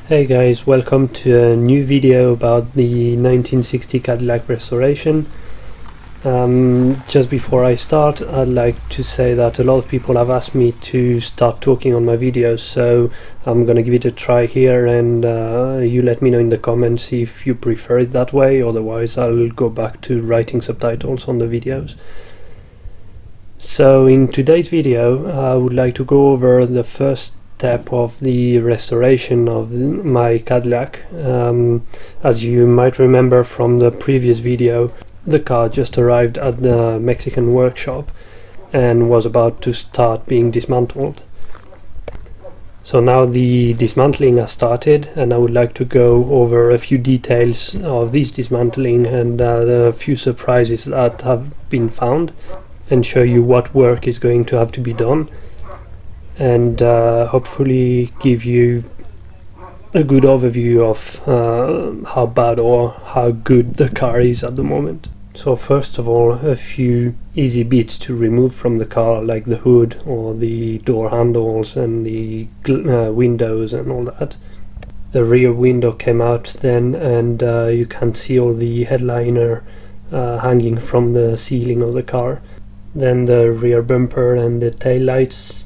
Hey guys, welcome to a new video about the 1960 Cadillac restoration. Just before I start, I'd like to say that a lot of people have asked me to start talking on my videos, so I'm gonna give it a try here, and you let me know in the comments if you prefer it that way. Otherwise I'll go back to writing subtitles on the videos. So in today's video I would like to go over the first step of the restoration of my Cadillac. As you might remember from the previous video, the car just arrived at the Mexican workshop and was about to start being dismantled. So now the dismantling has started, and I would like to go over a few details of this dismantling and the few surprises that have been found, and show you what work is going to have to be done, and hopefully give you a good overview of how bad or how good the car is at the moment. So first of all, a few easy bits to remove from the car, like the hood or the door handles and the windows and all that. The rear window came out then, and you can see all the headliner hanging from the ceiling of the car. Then the rear bumper and the tail lights.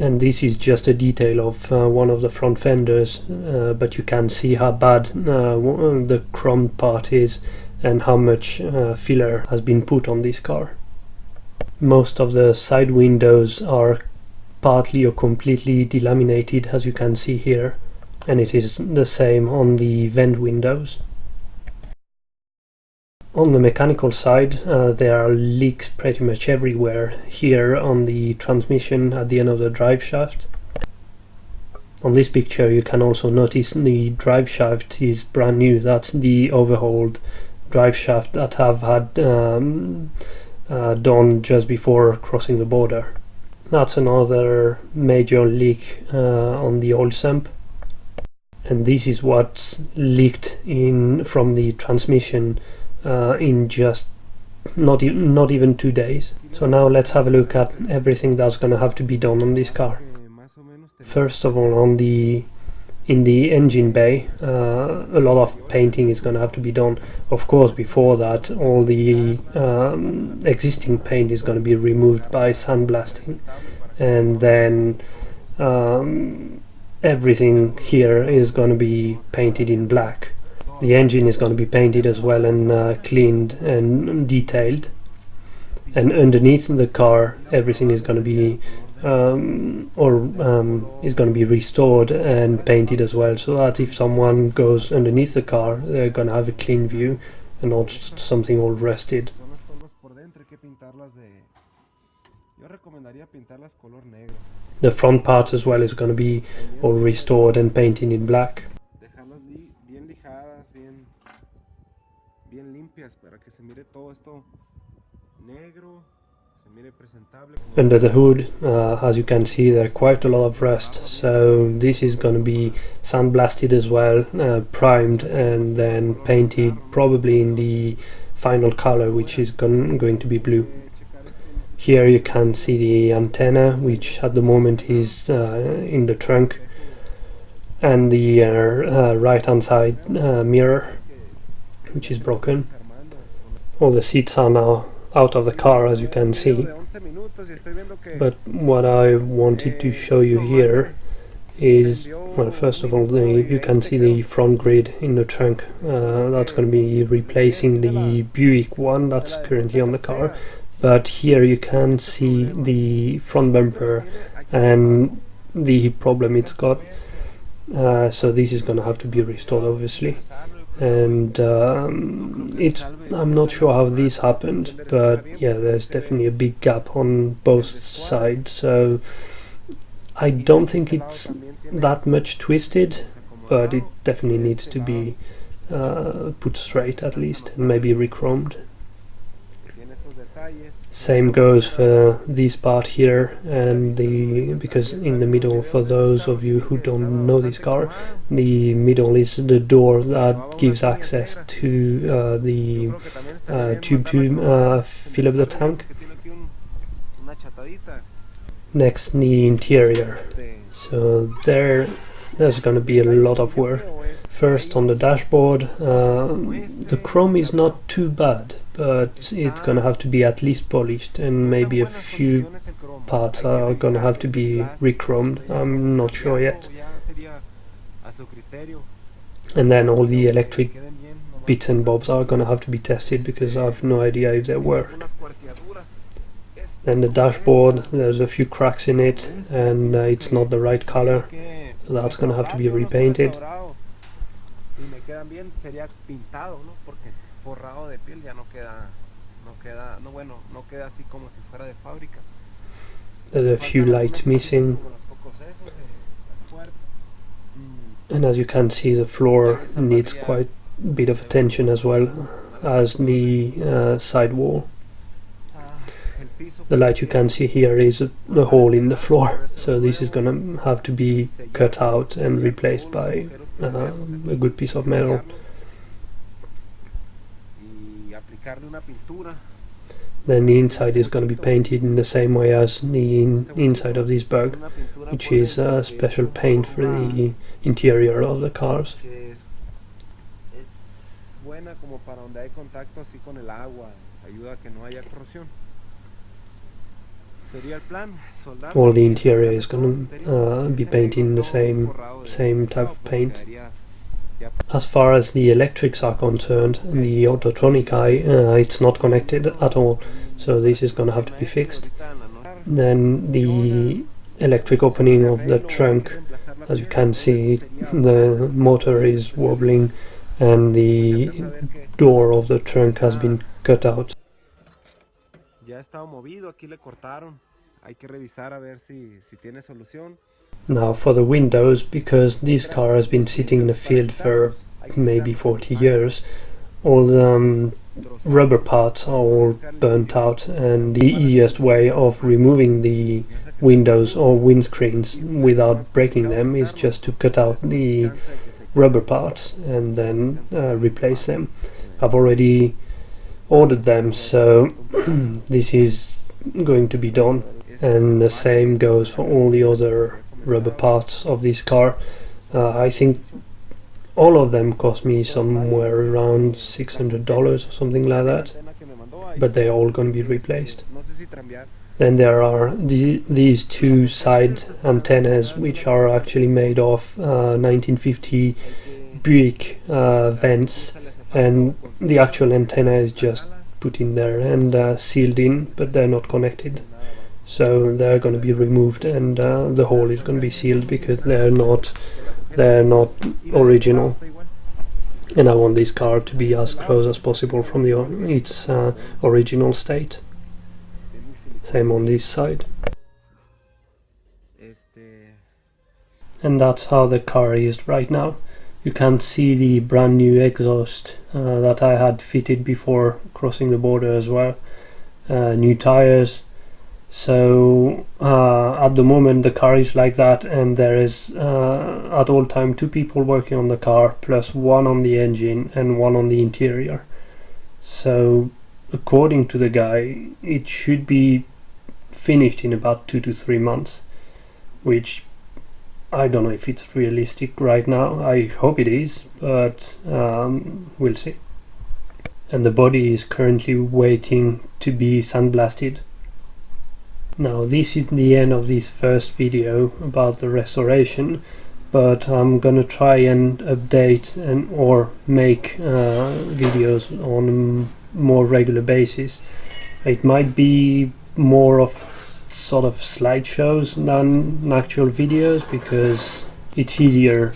And this is just a detail of one of the front fenders, but you can see how bad the chrome part is and how much filler has been put on this car. Most of the side windows are partly or completely delaminated, as you can see here, and it is the same on the vent windows. On the mechanical side, there are leaks pretty much everywhere. Here on the transmission at the end of the drive shaft. On this picture you can also notice the drive shaft is brand new. That's the overhauled drive shaft that have had done just before crossing the border. That's another major leak on the oil sump, and this is what's leaked in from the transmission in just not even 2 days. So now let's have a look at everything that's going to have to be done on this car. First of all, in the engine bay, a lot of painting is going to have to be done. Of course, before that, all the existing paint is going to be removed by sandblasting, and then everything here is going to be painted in black. The engine is going to be painted as well, and cleaned and detailed, and underneath the car everything is going to be is going to be restored and painted as well, so that if someone goes underneath the car they're going to have a clean view and not something all rusted. The front part as well is going to be all restored and painted in black. Under the hood, as you can see, there are quite a lot of rust, so this is going to be sandblasted as well, primed, and then painted probably in the final color, which is going to be blue. Here you can see the antenna, which at the moment is in the trunk, and the right hand side mirror, which is broken. All the seats are now out of the car, as you can see, but what I wanted to show you here is, well, first of all, you can see the front grid in the trunk. That's going to be replacing the Buick one that's currently on the car, but here you can see the front bumper and the problem it's got, so this is going to have to be restored, obviously. And I'm not sure how this happened, but yeah, there's definitely a big gap on both sides, so I don't think it's that much twisted, but it definitely needs to be put straight at least, and maybe re-chromed. Same goes for this part here, and because in the middle, for those of you who don't know this car, the middle is the door that gives access to the tube to fill up the tank. Next, the interior. So there's going to be a lot of work. First on the dashboard, the chrome is not too bad, but it's going to have to be at least polished, and maybe a few parts are going to have to be re-chromed. I'm not sure yet. And then all the electric bits and bobs are going to have to be tested, because I have no idea if they work. Then the dashboard, there's a few cracks in it, and it's not the right color, so that's going to have to be repainted. There's a few lights missing, and as you can see, the floor needs quite a bit of attention as well as the sidewall. The light you can see here is a hole in the floor, so this is gonna have to be cut out and replaced by a good piece of metal. Then the inside is going to be painted in the same way as the inside of this bug, which is a special paint for the interior of the cars. All the interior is going to be painted in the same type of paint. As far as the electrics are concerned, the autotronic eye, it's not connected at all, so this is going to have to be fixed. Then the electric opening of the trunk, as you can see, the motor is wobbling and the door of the trunk has been cut out. Now for the windows, because this car has been sitting in the field for maybe 40 years, all the rubber parts are all burnt out, and the easiest way of removing the windows or windscreens without breaking them is just to cut out the rubber parts and then replace them. I've already ordered them, so this is going to be done, and the same goes for all the other rubber parts of this car. I think all of them cost me somewhere around $600 or something like that, but they're all going to be replaced. Then there are these two side antennas, which are actually made of 1950 Buick vents, and the actual antenna is just put in there and sealed in, but they're not connected. So they're going to be removed, and the hole is going to be sealed because they're not original. And I want this car to be as close as possible from its original state. Same on this side. And that's how the car is right now. You can see the brand new exhaust that I had fitted before crossing the border as well. New tires. So at the moment the car is like that, and there is at all time 2 people working on the car, plus 1 on the engine and 1 on the interior. So according to the guy, it should be finished in about 2 to 3 months, which I don't know if it's realistic right now. I hope it is, but we'll see. And the body is currently waiting to be sandblasted. Now this is the end of this first video about the restoration, but I'm gonna try and update or make videos on a more regular basis. It might be more of sort of slideshows than actual videos, because it's easier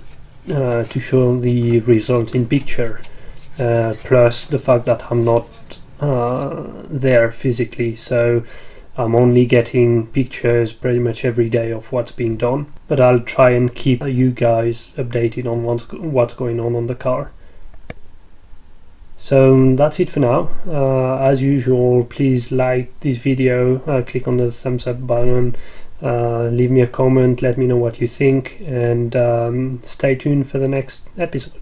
to show the result in picture, plus the fact that I'm not there physically, so I'm only getting pictures pretty much every day of what's being done. But I'll try and keep you guys updated on what's going on the car. So that's it for now. As usual, please like this video, click on the thumbs up button, leave me a comment, let me know what you think, and stay tuned for the next episode.